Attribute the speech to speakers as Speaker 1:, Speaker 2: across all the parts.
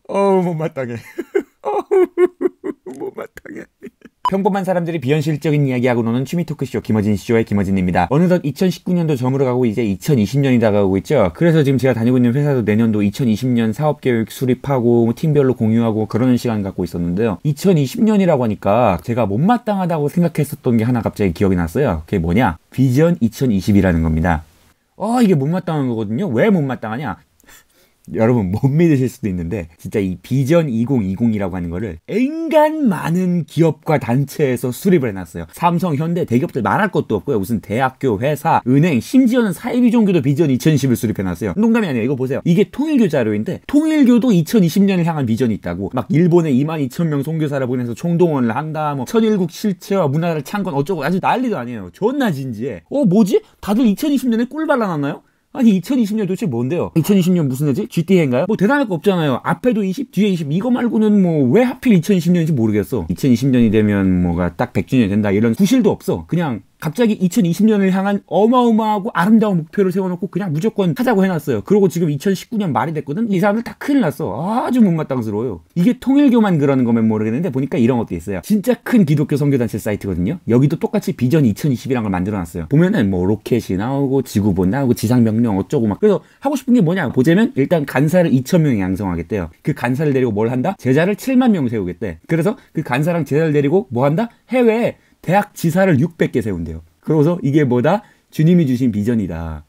Speaker 1: 못마땅해. 못마땅해. 평범한 사람들이 비현실적인 이야기하고 노는 취미 토크쇼 김어진쇼의 김어진입니다. 어느덧 2019년도 저물어가고 이제 2020년이 다가오고 있죠. 그래서 지금 제가 다니고 있는 회사도 내년도 2020년 사업계획 수립하고 팀별로 공유하고 그러는 시간 갖고 있었는데요. 2020년이라고 하니까 제가 못마땅하다고 생각했었던 게 하나 갑자기 기억이 났어요. 그게 뭐냐? 비전 2020이라는 겁니다. 이게 못마땅한 거거든요. 왜 못마땅하냐? 여러분 못 믿으실 수도 있는데 진짜 이 비전 2020이라고 하는 거를 엔간 많은 기업과 단체에서 수립을 해놨어요. 삼성, 현대, 대기업들 말할 것도 없고요. 무슨 대학교, 회사, 은행, 심지어는 사회비종교도 비전 2020을 수립해놨어요. 농담이 아니에요. 이거 보세요. 이게 통일교 자료인데 통일교도 2020년을 향한 비전이 있다고. 막 일본에 22,000명 선교사를 보내서 총동원을 한다. 뭐 천일국 실체와 문화를 창건 어쩌고 아주 난리도 아니에요. 존나 진지해. 뭐지? 다들 2020년에 꿀 발라놨나요? 아니 2020년 도대체 뭔데요? 2020년 무슨 해지? GTA인가요? 뭐 대단할 거 없잖아요. 앞에도 20, 뒤에 20 이거 말고는 뭐 왜 하필 2020년인지 모르겠어. 2020년이 되면 뭐가 딱 100주년이 된다 이런 구실도 없어. 그냥 갑자기 2020년을 향한 어마어마하고 아름다운 목표를 세워놓고 그냥 무조건 하자고 해놨어요. 그리고 지금 2019년 말이 됐거든? 이 사람들 다 큰일 났어. 아주 못마땅스러워요. 이게 통일교만 그러는 거면 모르겠는데 보니까 이런 것도 있어요. 진짜 큰 기독교 선교단체 사이트거든요. 여기도 똑같이 비전 2020이라는 걸 만들어놨어요. 보면은 뭐 로켓이 나오고 지구본 나오고 지상명령 어쩌고 막. 그래서 하고 싶은 게 뭐냐 보자면 일단 간사를 2,000명이 양성하겠대요. 그 간사를 데리고 뭘 한다? 제자를 7만 명 세우겠대. 그래서 그 간사랑 제자를 데리고 뭐 한다? 해외에 대학 지사를 600개 세운대요. 그러고서 이게 뭐다? 주님이 주신 비전이다.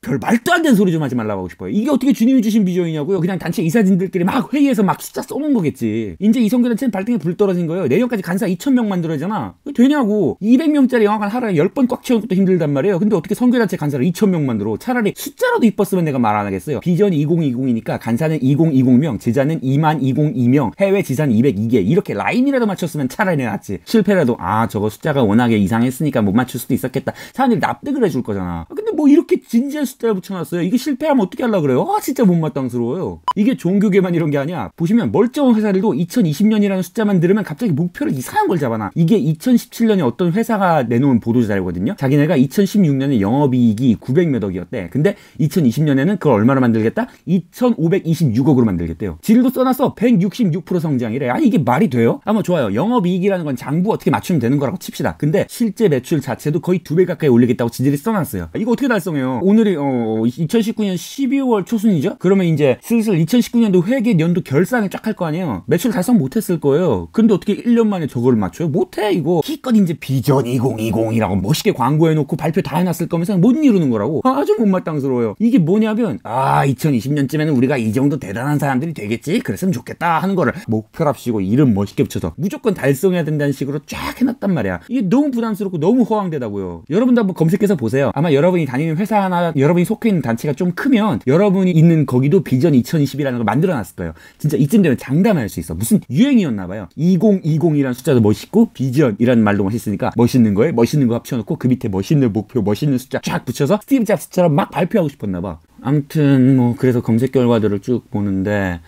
Speaker 1: 별 말도 안 되는 소리 좀 하지 말라고 하고 싶어요. 이게 어떻게 주님이 주신 비전이냐고요? 그냥 단체 이사진들끼리 막 회의해서 막 숫자 써놓은 거겠지. 이제 이 선교단체는 발등에 불 떨어진 거예요. 내년까지 간사 2,000명 만들어야잖아. 되냐고. 200명짜리 영화관 하루에 10번 꽉 채우는 것도 힘들단 말이에요. 근데 어떻게 선교단체 간사를 2,000명 만들어? 차라리 숫자라도 이뻤으면 내가 말 안 하겠어요. 비전 2020이니까 간사는 2020명, 제자는 22,002명, 해외 지사는 202개. 이렇게 라인이라도 맞췄으면 차라리 낫지. 실패라도 저거 숫자가 워낙에 이상했으니까 못 맞출 수도 있었겠다. 사람들이 납득을 해줄 거잖아. 근데 뭐 이렇게 진지한 숫자를 붙여놨어요. 이게 실패하면 어떻게 하려고 그래요? 진짜 못마땅스러워요. 이게 종교계만 이런 게 아니야. 보시면 멀쩡한 회사들도 2020년이라는 숫자만 들으면 갑자기 목표를 이상한 걸 잡아놔. 이게 2017년에 어떤 회사가 내놓은 보도 자료거든요. 자기네가 2016년에 영업이익이 900몇 억이었대. 근데 2020년에는 그걸 얼마로 만들겠다? 2,526억으로 만들겠대요. 질도 써놨어. 166% 성장이래. 아니 이게 말이 돼요? 좋아요. 영업이익이라는 건 장부 어떻게 맞추면 되는 거라고 칩시다. 근데 실제 매출 자체도 거의 2배 가까이 올리겠다고 지들이 써놨어요. 이거 어떻게 달성해요? 오늘이 2019년 12월 초순이죠? 그러면 이제 슬슬 2019년도 회계 연도 결산을 쫙 할 거 아니에요? 매출 달성 못했을 거예요. 근데 어떻게 1년 만에 저걸 맞춰요? 못해 이거. 기껏 이제 비전 2020이라고 멋있게 광고해놓고 발표 다 해놨을 거면서 못 이루는 거라고. 아주 못마땅스러워요. 이게 뭐냐면 2020년쯤에는 우리가 이 정도 대단한 사람들이 되겠지? 그랬으면 좋겠다 하는 거를 목표랍시고 이름 멋있게 붙여서 무조건 달성해야 된다는 식으로 쫙 해놨단 말이야. 이게 너무 부담스럽고 너무 허황되다고요. 여러분도 한번 검색해서 보세요. 아마 여러분이 다니는 회사 하나, 여러분이 속해 있는 단체가 좀 크면 여러분이 있는 거기도 비전 2020이라는 걸 만들어놨을 거예요. 진짜 이쯤 되면 장담할 수 있어. 무슨 유행이었나봐요. 2020이라는 숫자도 멋있고 비전이라는 말도 멋있으니까 멋있는 거에 멋있는 거 합쳐놓고 그 밑에 멋있는 목표, 멋있는 숫자 쫙 붙여서 스티브 잡스처럼 막 발표하고 싶었나봐. 아무튼 그래서 검색 결과들을 쭉 보는데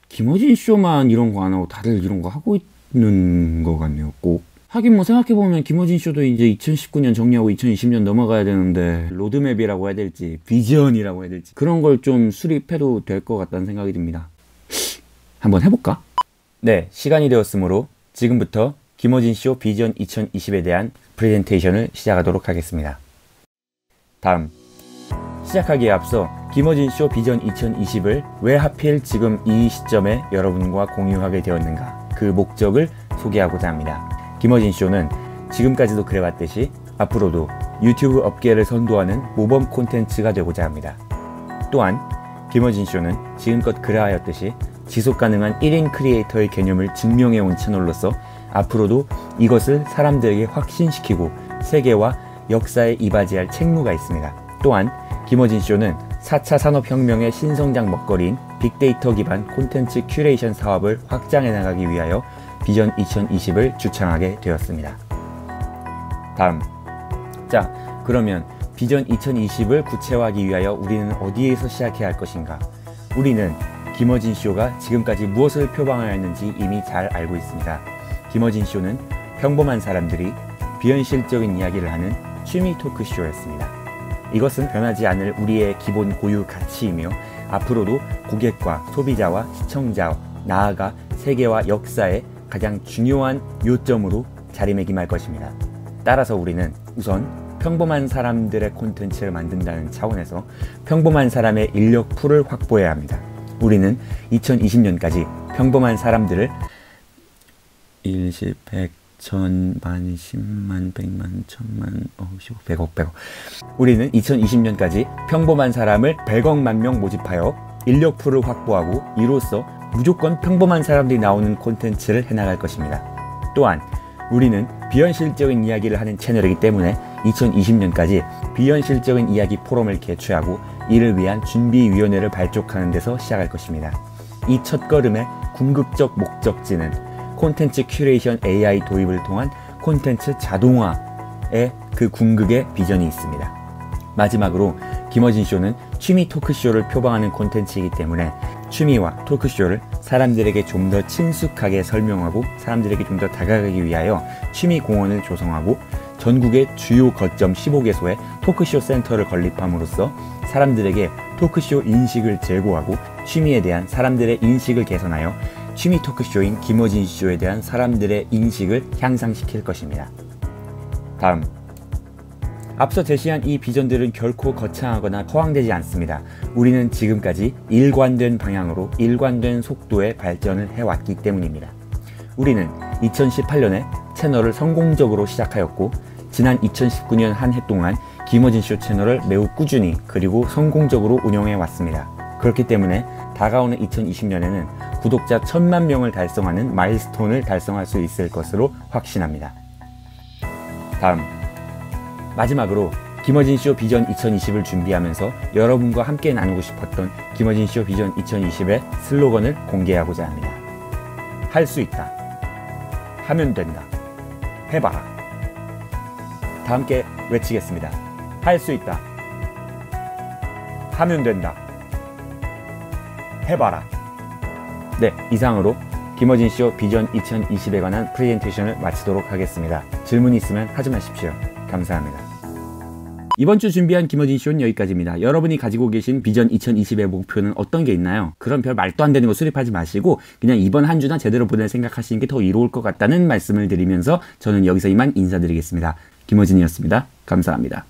Speaker 1: 김어진 쇼만 이런 거 안 하고 다들 이런 거 하고 있는 거 같네요. 꼭. 하긴 생각해보면 김어진 쇼도 이제 2019년 정리하고 2020년 넘어가야 되는데 로드맵이라고 해야 될지 비전이라고 해야 될지 그런 걸 좀 수립해도 될 것 같다는 생각이 듭니다. 한번 해볼까? 네, 시간이 되었으므로 지금부터 김어진 쇼 비전 2020에 대한 프레젠테이션을 시작하도록 하겠습니다. 다음, 시작하기에 앞서 김어진 쇼 비전 2020을 왜 하필 지금 이 시점에 여러분과 공유하게 되었는가 그 목적을 소개하고자 합니다. 김어진 쇼는 지금까지도 그래왔듯이 앞으로도 유튜브 업계를 선도하는 모범 콘텐츠가 되고자 합니다. 또한 김어진 쇼는 지금껏 그래하였듯이 지속가능한 1인 크리에이터의 개념을 증명해온 채널로서 앞으로도 이것을 사람들에게 확신시키고 세계와 역사에 이바지할 책무가 있습니다. 또한 김어진 쇼는 4차 산업혁명의 신성장 먹거리인 빅데이터 기반 콘텐츠 큐레이션 사업을 확장해 나가기 위하여 비전 2020을 주창하게 되었습니다. 다음, 그러면 비전 2020을 구체화하기 위하여 우리는 어디에서 시작해야 할 것인가? 우리는 김어진 쇼가 지금까지 무엇을 표방하였는지 이미 잘 알고 있습니다. 김어진 쇼는 평범한 사람들이 비현실적인 이야기를 하는 취미 토크쇼였습니다. 이것은 변하지 않을 우리의 기본 고유 가치이며 앞으로도 고객과 소비자와 시청자, 나아가 세계와 역사의 가장 중요한 요점으로 자리매김할 것입니다. 따라서 우리는 우선 평범한 사람들의 콘텐츠를 만든다는 차원에서 평범한 사람의 인력 풀을 확보해야 합니다. 우리는 2020년까지 평범한 사람들을 1, 10, 100, 1000, 만, 10만, 100만, 1000만, 10억, 100억. 우리는 2020년까지 평범한 사람을 100억만 명 모집하여 인력 풀을 확보하고 이로써 무조건 평범한 사람들이 나오는 콘텐츠를 해나갈 것입니다. 또한 우리는 비현실적인 이야기를 하는 채널이기 때문에 2020년까지 비현실적인 이야기 포럼을 개최하고 이를 위한 준비위원회를 발족하는 데서 시작할 것입니다. 이 첫걸음의 궁극적 목적지는 콘텐츠 큐레이션 AI 도입을 통한 콘텐츠 자동화의 그 궁극의 비전이 있습니다. 마지막으로 김어진 쇼는 취미 토크쇼를 표방하는 콘텐츠이기 때문에 취미와 토크쇼를 사람들에게 좀 더 친숙하게 설명하고 사람들에게 좀 더 다가가기 위하여 취미 공원을 조성하고 전국의 주요 거점 15개소에 토크쇼 센터를 건립함으로써 사람들에게 토크쇼 인식을 제고하고 취미에 대한 사람들의 인식을 개선하여 취미 토크쇼인 김어진 쇼에 대한 사람들의 인식을 향상시킬 것입니다. 다음, 앞서 제시한 이 비전들은 결코 거창하거나 허황되지 않습니다. 우리는 지금까지 일관된 방향으로 일관된 속도의 발전을 해왔기 때문입니다. 우리는 2018년에 채널을 성공적으로 시작하였고 지난 2019년 한 해 동안 김어진 쇼 채널을 매우 꾸준히 그리고 성공적으로 운영해 왔습니다. 그렇기 때문에 다가오는 2020년에는 구독자 1000만 명을 달성하는 마일스톤을 달성할 수 있을 것으로 확신합니다. 다음, 마지막으로 김어진쇼 비전 2020을 준비하면서 여러분과 함께 나누고 싶었던 김어진쇼 비전 2020의 슬로건을 공개하고자 합니다. 할 수 있다. 하면 된다. 해봐라. 다 함께 외치겠습니다. 할 수 있다. 하면 된다. 해봐라. 네, 이상으로 김어진쇼 비전 2020에 관한 프레젠테이션을 마치도록 하겠습니다. 질문이 있으면 하지 마십시오. 감사합니다. 이번 주 준비한 김어진 쇼는 여기까지입니다. 여러분이 가지고 계신 비전 2020의 목표는 어떤 게 있나요? 그런 별 말도 안 되는 거 수립하지 마시고 그냥 이번 한 주나 제대로 보낼 생각하시는 게 더 이로울 것 같다는 말씀을 드리면서 저는 여기서 이만 인사드리겠습니다. 김어진이었습니다. 감사합니다.